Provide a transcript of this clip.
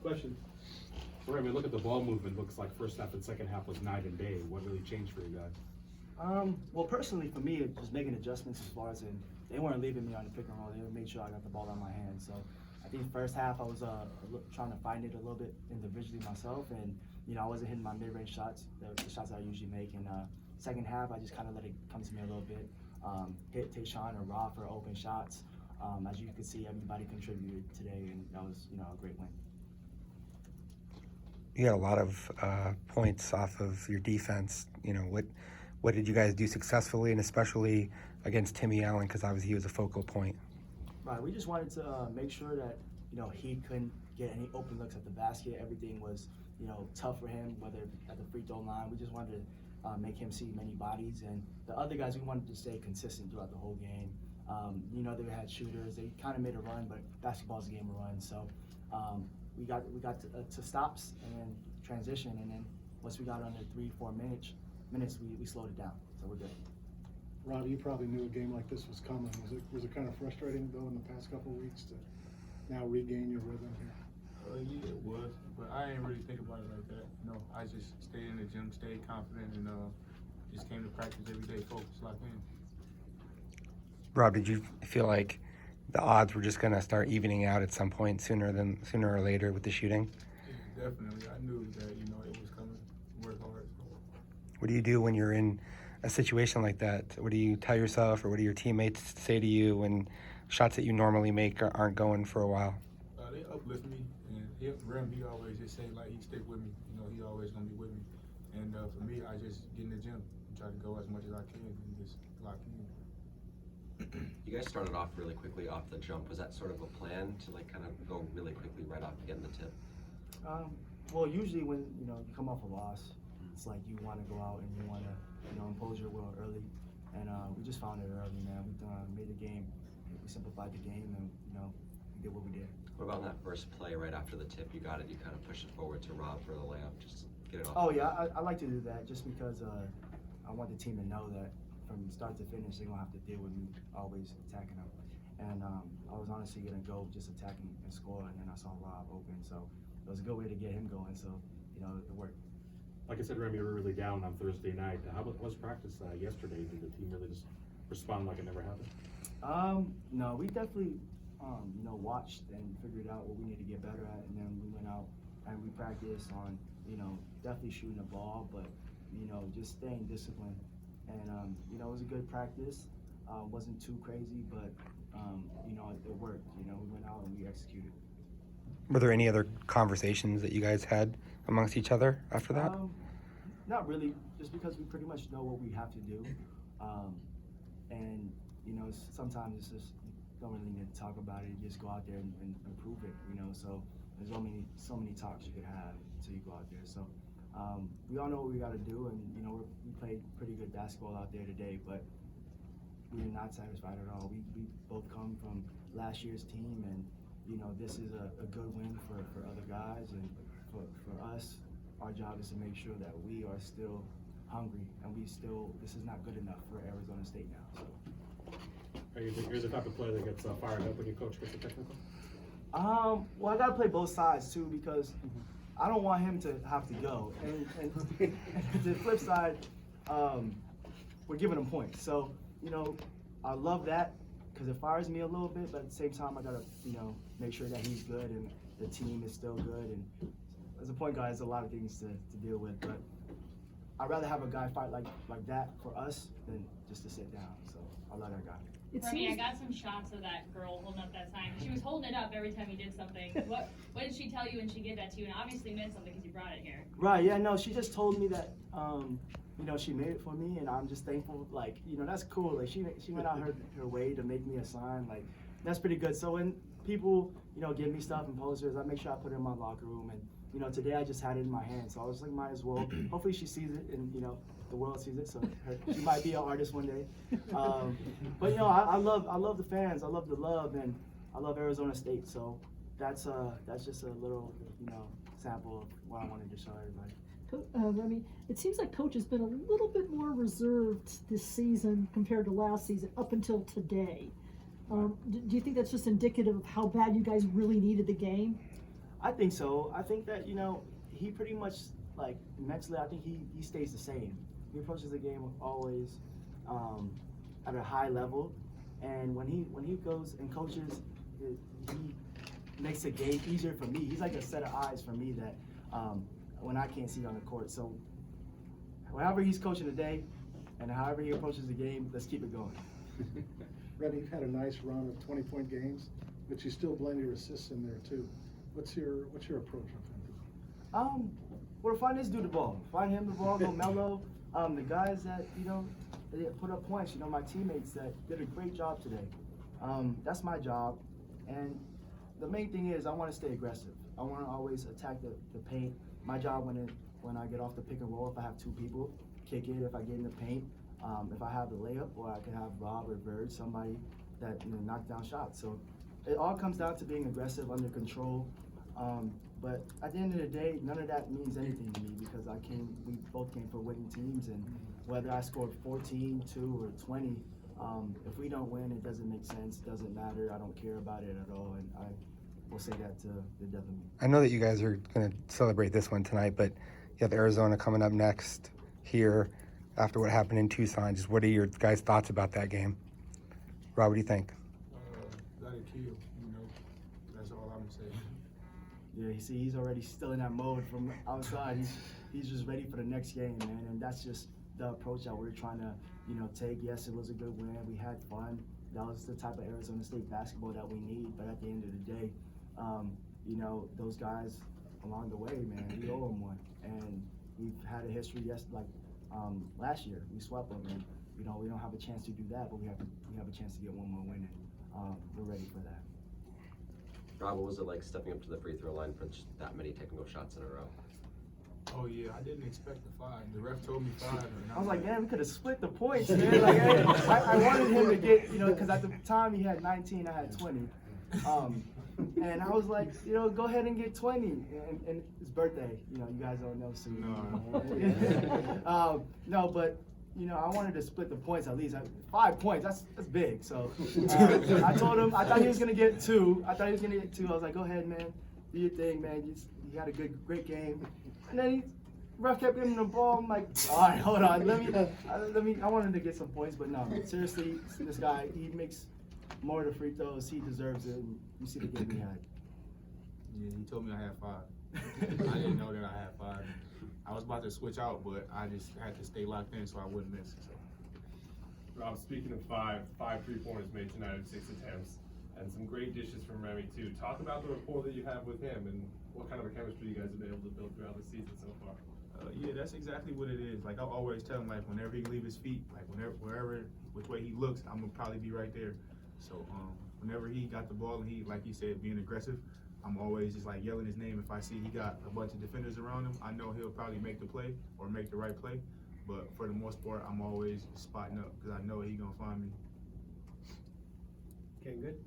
Question. Remy, look at the ball movement. Looks like first half and second half was night and day. What really changed for you guys? Well, personally for me, it was making adjustments as far as they weren't leaving me on the pick and roll. They made sure I got the ball on my hands. So I think first half I was trying to find it a little bit individually myself, and I wasn't hitting my mid-range shots, the shots I usually make. And second half I just kind of let it come to me a little bit. Hit Tayshaun or Rob for open shots. As you can see, everybody contributed today, and that was a great win. You got a lot of points off of your defense. What did you guys do successfully, and especially against Timmy Allen, because obviously he was a focal point? Right, we just wanted to make sure that he couldn't get any open looks at the basket. Everything was tough for him, whether at the free throw line. We just wanted to make him see many bodies, and the other guys we wanted to stay consistent throughout the whole game. They had shooters. They kind of made a run, but basketball's a game of runs. So we got to stops and then transition, and then once we got under 3-4 minutes, we slowed it down. So we're good. Rob, you probably knew a game like this was coming. Was it kind of frustrating though in the past couple of weeks to now regain your rhythm here? Yeah, it was, but I didn't really think about it like that. I just stayed in the gym, stayed confident, and just came to practice every day, focused, locked in. Rob, did you feel like the odds were just going to start evening out at some point sooner or later with the shooting? Yeah, definitely. I knew that it was coming. Work hard. What do you do when you're in a situation like that? What do you tell yourself, or what do your teammates say to you when shots that you normally make aren't going for a while? They uplift me, and Remy, he always just say like he stick with me. He always gonna be with me. And for me, I just get in the gym and try to go as much as I can and just lock in. You guys started off really quickly off the jump. Was that sort of a plan to kind of go really quickly right off getting the tip? Well, usually when you come off a loss, it's like you want to go out and you want to impose your will early, and we just found it early, man. We made the game, we simplified the game, and we did what we did. What about that first play right after the tip? You got it. You kind of pushed it forward to Rob for the layup. Just get it off. Oh yeah, I like to do that just because I want the team to know that from start to finish, they're gonna have to deal with me always attacking them. And I was honestly gonna go just attacking and score, and then I saw Rob open, so it was a good way to get him going. So it worked. Like I said, Remy, you were really down on Thursday night. How was practice yesterday? Did the team really just respond like it never happened? No, we definitely watched and figured out what we need to get better at, and then we went out and we practiced on definitely shooting the ball, but just staying disciplined. And it was a good practice. Wasn't too crazy, but it worked. We went out and we executed. Were there any other conversations that you guys had amongst each other after that? Not really, just because we pretty much know what we have to do. And sometimes it's just don't really need to talk about it. You just go out there and improve it. So there's so many talks you could have until you go out there. So we all know what we got to do, and we played pretty good basketball out there today, but we are not satisfied at all. We both come from last year's team, and this is a good win for other guys, and for us, our job is to make sure that we are still hungry, and this is not good enough for Arizona State now. So. You're the type of player that gets fired up when your coach gets a technical? Well, I gotta play both sides too, because I don't want him to have to go. And the flip side, we're giving him points. So, I love that because it fires me a little bit, but at the same time, I gotta, make sure that he's good and the team is still good. And as a point guard, there's a lot of things to deal with, but I'd rather have a guy fight like that for us than just to sit down. So I'll let our guy. Remy, I got some shots of that girl holding up that sign. She was holding it up every time you did something. What did she tell you when she gave that to you? And obviously meant something because you brought it here. Right, yeah, no, she just told me that, she made it for me, and I'm just thankful. Like, that's cool. Like, she went out her way to make me a sign. Like, that's pretty good. So when people, give me stuff and posters, I make sure I put it in my locker room. And, today I just had it in my hand. So I was like, might as well. Hopefully she sees it, and, the world sees it, so she might be an artist one day. But I love the fans. I love the love, and I love Arizona State. So that's just a little sample of what I wanted to show everybody. Remy, it seems like Coach has been a little bit more reserved this season compared to last season up until today. Do you think that's just indicative of how bad you guys really needed the game? I think so. I think that, he pretty much, like, mentally, I think he stays the same. He approaches the game always at a high level. And when he goes and coaches, he makes the game easier for me. He's like a set of eyes for me that when I can't see on the court. So whenever he's coaching today and however he approaches the game, let's keep it going. Remy, you've had a nice run of 20-point games, but you still blend your assists in there too. What's your approach on him? Well, to find this dude the ball. Find him the ball, go mellow. The guys that, they put up points, my teammates that did a great job today. That's my job. And the main thing is I want to stay aggressive. I want to always attack the paint. My job when I get off the pick and roll, if I have two people, kick it. If I get in the paint, if I have the layup, or I can have Rob or Bird, somebody that knock down shots. So it all comes down to being aggressive, under control. But at the end of the day, none of that means anything to me because we both came from winning teams, and whether I scored 14, 2, or 20, if we don't win, it doesn't make sense, doesn't matter, I don't care about it at all, and I will say that to the death of me. I know that you guys are going to celebrate this one tonight, but you have Arizona coming up next here after what happened in Tucson. Just what are your guys' thoughts about that game? Rob, what do you think? Let it kill, that's all I'm saying. Yeah, you see, he's already still in that mode from outside. He's just ready for the next game, man, and that's just the approach that we're trying to, take. Yes, it was a good win. We had fun. That was the type of Arizona State basketball that we need. But at the end of the day, those guys along the way, man, we owe them one. And we've had a history, last year we swept them, and we don't have a chance to do that, but we have a chance to get one more win, and we're ready for that. Rob, what was it like stepping up to the free throw line for just that many technical shots in a row? Oh yeah, I didn't expect the 5. The ref told me 5. And I was like, man, we could have split the points, man. Like, I wanted him to get, because at the time he had 19, I had 20. And I was like, go ahead and get 20. And his birthday, you guys don't know soon. No. No, but, I wanted to split the points at least. 5 points, that's big. So I told him, I thought he was going to get 2. I was like, go ahead, man. Do your thing, man. You had a great game. And then ref kept giving him the ball. I'm like, all right, hold on. Let me. I wanted to get some points, but no. Seriously, this guy, he makes more of the free throws. He deserves it. And you see the game he had. Yeah, he told me I had 5. I didn't know that I had 5. I was about to switch out, but I just had to stay locked in so I wouldn't miss. So. Rob, speaking of 5 3-pointers made tonight in 6 attempts, and some great dishes from Remy too. Talk about the rapport that you have with him and what kind of a chemistry you guys have been able to build throughout the season so far. Yeah, that's exactly what it is. Like I always tell him, like whenever he leave his feet, like wherever, which way he looks, I'm gonna probably be right there. So whenever he got the ball and he, like he said, being aggressive, I'm always just like yelling his name. If I see he got a bunch of defenders around him, I know he'll probably make the play or make the right play. But for the most part, I'm always spotting up because I know he gonna find me. Okay, good.